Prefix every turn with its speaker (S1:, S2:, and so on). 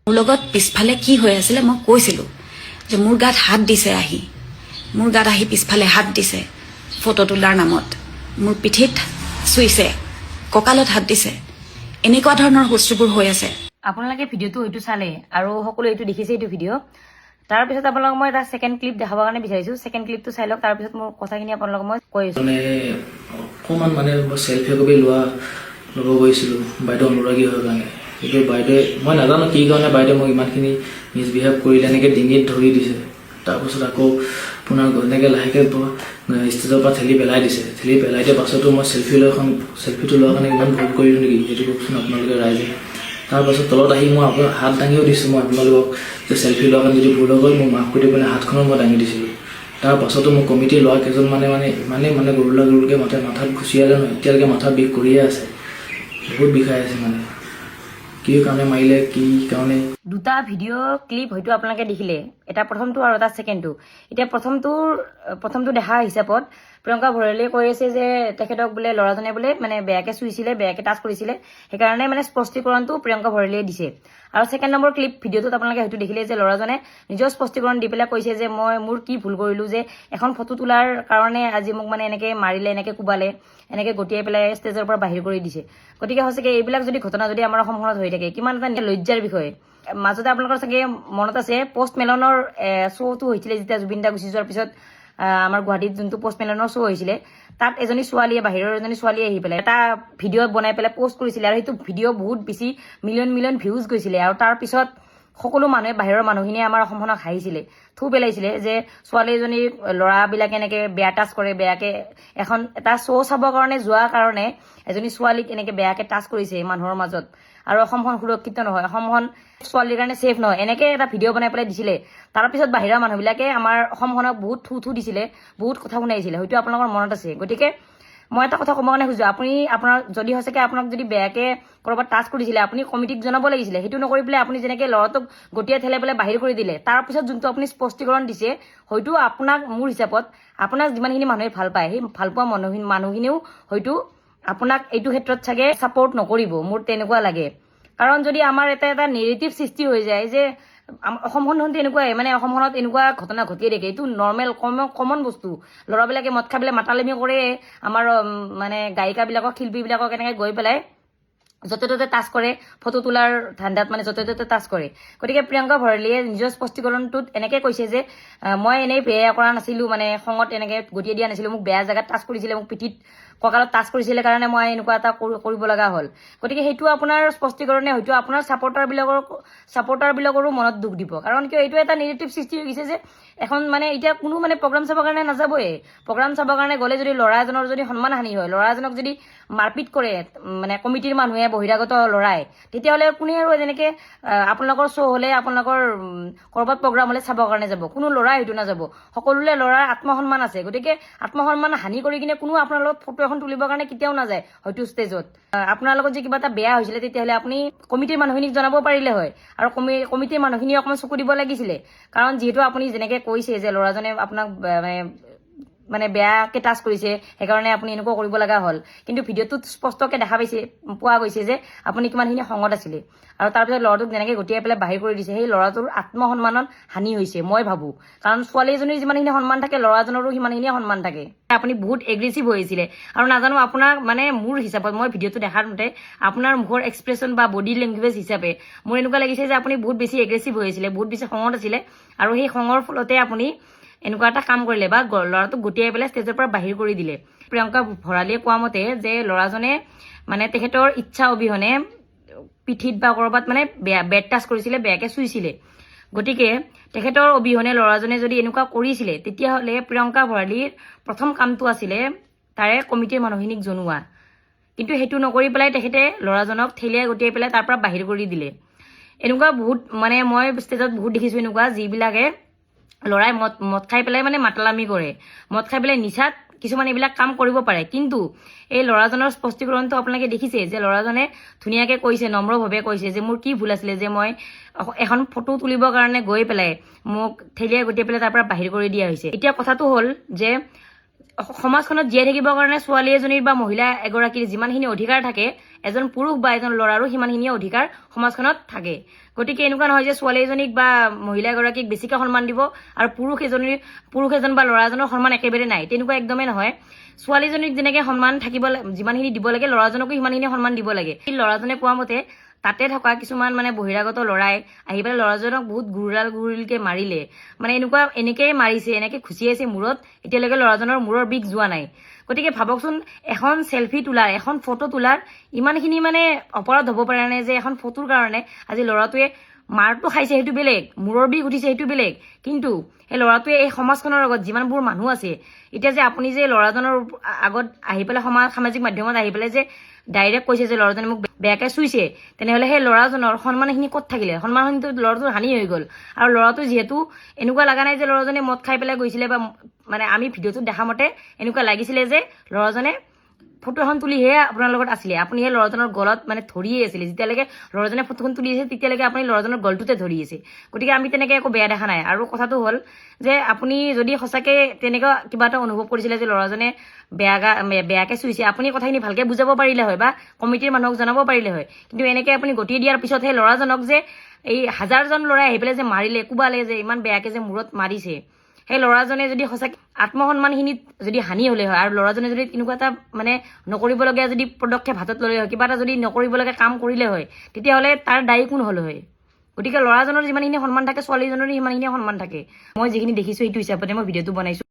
S1: মোৰ লগত পিছফালে কি হৈ আছিলে মই কৈছিলোঁ যে মোৰ গাত হাত দিছে মোৰ গাত আহি পিছফালে হাত দিছে ফটো তোলাৰ নামত মোৰ পিঠিত চুইছে কঁকালত হাত দিছে এনেকুৱা ধৰণৰ বস্তুবোৰ হৈ আছে
S2: আপোনালোকে ভিডিঅ'টো হয়তো চালে আৰু সকলো এইটো দেখিছে এইটো ভিডিঅ' তাৰপিছত আপোনালোকক মই এটা ছেকেণ্ড ক্লিপ দেখাবৰ কাৰণে বিচাৰিছোঁ ছেকেণ্ড ক্লিপটো চাই লওক তাৰপিছত মোৰ কথাখিনি আপোনালোকক মই কৈ আছোঁ
S3: মানে অকণমান মানে চেল্ফি একপি ল'ব গৈছিলোঁ বাইদেউ অনুৰাগী হোৱাৰ কাৰণে কিন্তু বাইদেৱে মই নাজানো কি কাৰণে বাইদেৱে মোক ইমানখিনি মিছবিহেভ কৰিলে এনেকৈ ডিঙিত ধৰি দিছে তাৰপাছত আকৌ আপোনাৰ এনেকৈ লাহেকৈ ষ্টেজৰ পৰা ঠেলি পেলাই দিয়া পাছতো মই চেল্ফিটো লোৱাৰ কাৰণে ইমান ভুল কৰিলোঁ নেকি সেইটো কওকচোন আপোনালোকে ৰাইজে তাৰপাছত তলত আহি মই আপোনাৰ হাত দাঙিও দিছোঁ মই আপোনালোকক যে চেল্ফি লোৱাৰ কাৰণে যদি ভুল হৈ গ'ল মোক মাফ কৰি দি পিনে হাতখনো মই দাঙি দিছিলোঁ তাৰ পাছতো মোক কমিটিৰ ল'ৰা কেইজন মানে গৰুলকৈ মাথাত ঘুচিয়ালে নহয় এতিয়ালৈকে মাথা বিষ কৰিয়ে আছে বহুত বিষাই আছে মানে কি কাৰণে মাৰিলে কি কাৰণে
S2: দুটা ভিডিঅ' ক্লিপ হয়তো আপোনালোকে দেখিলে এটা প্ৰথমটো আৰু এটা ছেকেণ্ডটো এতিয়া প্ৰথমটো দেখা হিচাপত প্ৰিয়ংকা ভৰালীয়ে কৈ আছে যে তেখেতক বোলে ল'ৰাজনে বোলে মানে বেয়াকৈ চুইছিলে বেয়াকৈ টাচ কৰিছিলে সেইকাৰণে মানে স্পষ্টীকৰণটো প্ৰিয়ংকা ভৰালীয়ে দিছে আৰু ছেকেণ্ড নম্বৰ ক্লিপ ভিডিঅ'টোত আপোনালোকে হয়তো দেখিলে যে ল'ৰাজনে নিজৰ স্পষ্টীকৰণ দি পেলাই কৈছে যে মোৰ কি ভুল কৰিলোঁ যে এখন ফটো তোলাৰ কাৰণে আজি মোক মানে এনেকৈ মাৰিলে এনেকৈ কোবালে এনেকৈ গটিয়াই পেলাই ষ্টেজৰ পৰা বাহিৰ কৰি দিছে গতিকে সঁচাকৈ এইবিলাক যদি ঘটনা যদি আমাৰ অসমখনত হৈ থাকে কিমান এটা লজ্জাৰ বিষয় মাজতে আপোনালোকৰ চাগে মনত আছে পষ্ট মেলনৰ শ্ব'টো হৈছিলে যেতিয়া জুবিন দা গুচি যোৱাৰ পিছত আমাৰ গুৱাহাটীত যোনটো পষ্ট মেলনৰ শ্ব' হৈছিলে তাত এজনী ছোৱালীয়ে বাহিৰৰ এজনী ছোৱালীয়ে আহি পেলাই এটা ভিডিঅ' বনাই পেলাই পষ্ট কৰিছিলে আৰু সেইটো ভিডিঅ' বহুত বেছি মিলিয়ন ভিউজ গৈছিলে আৰু তাৰ পিছত সকলো মানুহে বাহিৰৰ মানুহখিনিয়ে আমাৰ অসমখনক হাঁহিছিলে থু পেলাইছিলে যে ছোৱালী এজনীৰ ল'ৰাবিলাকে এনেকৈ বেয়া টাচ কৰে বেয়াকৈ এটা শ্ব' চাবৰ কাৰণে যোৱাৰ কাৰণে এজনী ছোৱালীক এনেকৈ বেয়াকৈ টাচ কৰিছে মানুহৰ মাজত আৰু অসমখন সুৰক্ষিত নহয় অসমখন ছোৱালীৰ কাৰণে ছেফ নহয় এনেকৈ এটা ভিডিঅ' বনাই পেলাই দিছিলে তাৰপিছত বাহিৰৰ মানুহবিলাকে আমাৰ অসমখনক বহুত থু দিছিলে বহুত কথা শুনাইছিলে হয়তো আপোনালোকৰ মনত আছে গতিকে মই এটা কথা ক'ব কাৰণে খুজিছোঁ আপোনাৰ যদি সঁচাকৈ আপোনাক যদি বেয়াকৈ ক'ৰবাত টাচ কৰিছিলে আপুনি কমিটিক জনাব লাগিছিলে সেইটো নকৰি পেলাই আপুনি যেনেকৈ ল'ৰাটোক গটিয়াই ঠেলাই পেলাই বাহিৰ কৰি দিলে তাৰপিছত যোনটো আপুনি স্পষ্টীকৰণ দিছে হয়তো আপোনাক মোৰ হিচাপত আপোনাক যিমানখিনি মানুহে ভাল পায় সেই ভাল পোৱা মানুহখিনিও হয়তো আপোনাক এইটো ক্ষেত্ৰত চাগে ছাপৰ্ট নকৰিব মোৰ তেনেকুৱা লাগে কাৰণ যদি আমাৰ এটা নেৰেটিভ সৃষ্টি হৈ যায় যে অসমখনত এনেকুৱাই মানে অসমখনত এনেকুৱা ঘটনা ঘটিয়ে থাকে এইটো নৰ্মেল কমন বস্তু ল'ৰাবিলাকে মদ খাই পেলাই মাতালেমি কৰে আমাৰ মানে গায়িকাবিলাকক শিল্পীবিলাকক এনেকৈ গৈ পেলাই য'তে ত'তে টাচ কৰে ফটো তোলাৰ ধান্দাত মানে য'তে ত'তে টাচ কৰে গতিকে প্ৰিয়ংকা ভৰালীয়ে নিজৰ স্পষ্টীকৰণটোত এনেকৈ কৈছে যে মই এনেই বেয়া কৰা নাছিলোঁ মানে খঙত এনেকৈ গটিয়াই দিয়া নাছিলোঁ মোক বেয়া জেগাত টাচ কৰিছিলে মোক পিঠিত কঁকালত টাচ কৰিছিলে কাৰণে মই এনেকুৱা এটা কৰিব লগা হ'ল গতিকে সেইটো আপোনাৰ স্পষ্টীকৰণে হয়তো আপোনাৰ ছাপৰ্টাৰবিলাকৰো মনত দুখ দিব কাৰণ কিয় এইটো এটা নেগেটিভ সৃষ্টি হৈ গৈছে যে এখন মানে এতিয়া কোনো মানে প্ৰগ্ৰাম চাবৰ কাৰণে নাযাবই প্ৰগ্ৰাম চাবৰ কাৰণে গ'লে যদি ল'ৰা এজনৰ যদি সন্মানহানি হয় ল'ৰা এজনক যদি মাৰপিট কৰে মানে কমিটিৰ মানুহে বহিৰাগত ল'ৰাই তেতিয়াহ'লে কোনে আৰু যেনেকৈ আপোনালোকৰ শ্ব' হ'লে আপোনালোকৰ ক'ৰবাত প্ৰগ্ৰাম হ'লে চাবৰ কাৰণে যাব কোনো ল'ৰাই হয়তো নাযাব সকলোৰে ল'ৰাৰ আত্মসন্মান আছে গতিকে আত্মসন্মান হানি কৰি কিনে কোনো আপোনাৰ লগত ফটো এখন তুলিবৰ কাৰণে কেতিয়াও নাযায় হয়তো ষ্টেজত আপোনাৰ লগত যে কিবা এটা বেয়া হৈছিলে তেতিয়াহ'লে আপুনি কমিটিৰ মানুহখিনিক জনাব পাৰিলে হয় আৰু কমিটিৰ মানুহখিনি অকণমান চকু দিব লাগিছিলে কাৰণ যিহেতু আপুনি যেনেকৈ কৈছে যে ল'ৰাজনে আপোনাক মানে বেয়াকৈ টাচ কৰিছে সেইকাৰণে আপুনি এনেকুৱা কৰিব লগা হ'ল কিন্তু ভিডিঅ'টোত স্পষ্টকৈ পোৱা গৈছে যে আপুনি কিমানখিনি খঙত আছিলে আৰু তাৰপিছত ল'ৰাটোক যেনেকৈ গটিয়াই পেলাই বাহিৰ কৰি দিছে সেই ল'ৰাটোৰ আত্মসন্মানত হানি হৈছে মই ভাবোঁ কাৰণ ছোৱালী এজনীৰ যিমানখিনি সন্মান থাকে ল'ৰাজনৰো সিমানখিনিয়ে সন্মান থাকে আপুনি বহুত এগ্ৰেছিভ হৈছিলে আৰু নাজানো আপোনাক মানে মোৰ হিচাপত মই ভিডিঅ'টো দেখাৰ মতে আপোনাৰ মুখৰ এক্সপ্ৰেছন বা বডি লেংগুৱেজ হিচাপে মোৰ এনেকুৱা লাগিছে যে আপুনি বহুত বেছি এগ্ৰেছিভ হৈছিলে বহুত বেছি খঙত আছিলে আৰু সেই খঙৰ ফলতে আপুনি এনেকুৱা এটা কাম কৰিলে বা ল'ৰাটোক গটিয়াই পেলাই ষ্টেজৰ পৰা বাহিৰ কৰি দিলে প্ৰিয়ংকা ভৰালীয়ে কোৱা মতে যে ল'ৰাজনে মানে তেখেতৰ ইচ্ছা অবিহনে পিঠিত বা ক'ৰবাত মানে বেড টাচ কৰিছিলে বেয়াকৈ চুইছিলে গতিকে তেখেতৰ অবিহনে ল'ৰাজনে যদি এনেকুৱা কৰিছিলে তেতিয়াহ'লে প্ৰিয়ংকা ভৰালীৰ প্ৰথম কামটো আছিলে তাৰে কমিটিৰ মানুহখিনিক জনোৱা কিন্তু সেইটো নকৰি পেলাই তেখেতে ল'ৰাজনক ঠেলিয়াই গটিয়াই পেলাই তাৰ পৰা বাহিৰ কৰি দিলে এনেকুৱা বহুত মানে মই ষ্টেজত বহুত দেখিছোঁ এনেকুৱা যিবিলাকে ল'ৰাই মদ খাই পেলাই মানে মাতালামি কৰে মদ খাই পেলাই নিচাত কিছুমান এইবিলাক কাম কৰিব পাৰে কিন্তু এই ল'ৰাজনৰ স্পষ্টীকৰণটো আপোনালোকে দেখিছে যে ল'ৰাজনে ধুনীয়াকৈ কৈছে নম্ৰভাৱে কৈছে যে মোৰ কি ভুল আছিলে যে মই এখন ফটো তুলিবৰ কাৰণে গৈ পেলাই মোক ঠেলিয়াই গটিয়াই পেলাই তাৰ পৰা বাহিৰ কৰি দিয়া হৈছে এতিয়া কথাটো হ'ল যে সমাজখনত জীয়াই থাকিবৰ কাৰণে ছোৱালী এজনীৰ বা মহিলা এগৰাকীৰ যিমানখিনি অধিকাৰ থাকে এজন পুৰুষ বা এজন ল'ৰাৰো সিমানখিনি অধিকাৰ সমাজখনত থাকে গতিকে এনেকুৱা নহয় যে ছোৱালী এজনীক বা মহিলা এগৰাকীক বেছিকৈ সন্মান দিব আৰু পুৰুষ এজন বা ল'ৰা এজনৰ সন্মান একেবাৰে নাই, তেনেকুৱা একদমেই নহয়। ছোৱালীজনীক যেনেকৈ সন্মান থাকিব যিমানখিনি দিব লাগে, ল'ৰাজনকো সিমানখিনি সন্মান দিব লাগে। ল'ৰাজনে কোৱা মতে তাতে থকা কিছুমান মানে বহিৰাগত ল'ৰাই আহি পেলাই ল'ৰাজনক বহুত গুৰিলকৈ মাৰিলে, মানে এনেকৈ মাৰিছে, এনেকৈ খুচিয়াইছে মূৰত, এতিয়ালৈকে ল'ৰাজনৰ মূৰৰ বিষ যোৱা নাই। গতিকে ভাবকচোন, এখন চেলফি তোলাৰ, এখন ফটো তোলাৰ ইমানখিনি মানে অপৰাধ হ'ব পাৰে নাই যে এখন ফটোৰ কাৰণে আজি ল'ৰাটোৱে মাৰটো খাইছে সেইটো বেলেগ, মূৰৰ বিষ উঠিছে সেইটো বেলেগ, কিন্তু সেই ল'ৰাটোৱে এই সমাজখনৰ আগত যিমানবোৰ মানুহ আছে, এতিয়া যে আপুনি যে ল'ৰাজনৰ আগত আহি পেলাই সামাজিক মাধ্যমত আহি পেলাই যে ডাইৰেক্ট কৈছে যে ল'ৰাজনে মোক বেয়াকৈ চুইছে, তেনেহ'লে সেই ল'ৰাজনৰ সন্মানখিনি ক'ত থাকিলে? সন্মানখিনিতো ল'ৰাটোৰ হানি হৈ গ'ল। আৰু ল'ৰাটো যিহেতু এনেকুৱা লগা নাই যে ল'ৰাজনে মদ খাই পেলাই গৈছিলে, বা মানে আমি ভিডিঅ'টোত দেখা মতে এনেকুৱা লাগিছিলে যে ল'ৰাজনে ফটো এখন তুলিহে আপোনাৰ লগত আছিলে, আপুনি সেই ল'ৰাজনৰ গলত মানে ধৰিয়ে আছিলে। যেতিয়ালৈকে ল'ৰাজনে ফটোখন তুলি আছে তেতিয়ালৈকে আপুনি ল'ৰাজনৰ গলটোতে ধৰি আছে। গতিকে আমি তেনেকৈ একো বেয়া দেখা নাই। আৰু কথাটো হ'ল যে আপুনি যদি সঁচাকৈ তেনেকুৱা কিবা এটা অনুভৱ কৰিছিলে যে ল'ৰাজনে বেয়াকৈ চুইছে, আপুনি কথাখিনি ভালকৈ বুজাব পাৰিলে হয় বা কমিটিৰ মানুহক জনাব পাৰিলে হয়। কিন্তু এনেকৈ আপুনি গতি দিয়াৰ পিছত সেই ল'ৰাজনক যে এই হাজাৰজন ল'ৰাই আহি পেলাই যে মাৰিলে, কোবালে, যে ইমান বেয়াকৈ যে মূৰত মাৰিছে, সেই ল'ৰাজনে যদি সঁচাকৈ আত্মসন্মানখিনিত যদি হানি হ'লে হয়, আৰু ল'ৰাজনে যদি তেনেকুৱা এটা মানে নকৰিবলগীয়া যদি পদক্ষেপ হাতত ল'লে হয়, কিবা এটা যদি নকৰিবলগীয়া কাম কৰিলে হয়, তেতিয়াহ'লে তাৰ দায়ী কোন হ'ল হয়? গতিকে ল'ৰাজনৰ যিমানখিনি সন্মান থাকে, ছোৱালীজনৰো সিমানখিনি সন্মান থাকে। মই যিখিনি দেখিছোঁ সেইটো হিচাপতে মই ভিডিঅ'টো বনাইছোঁ।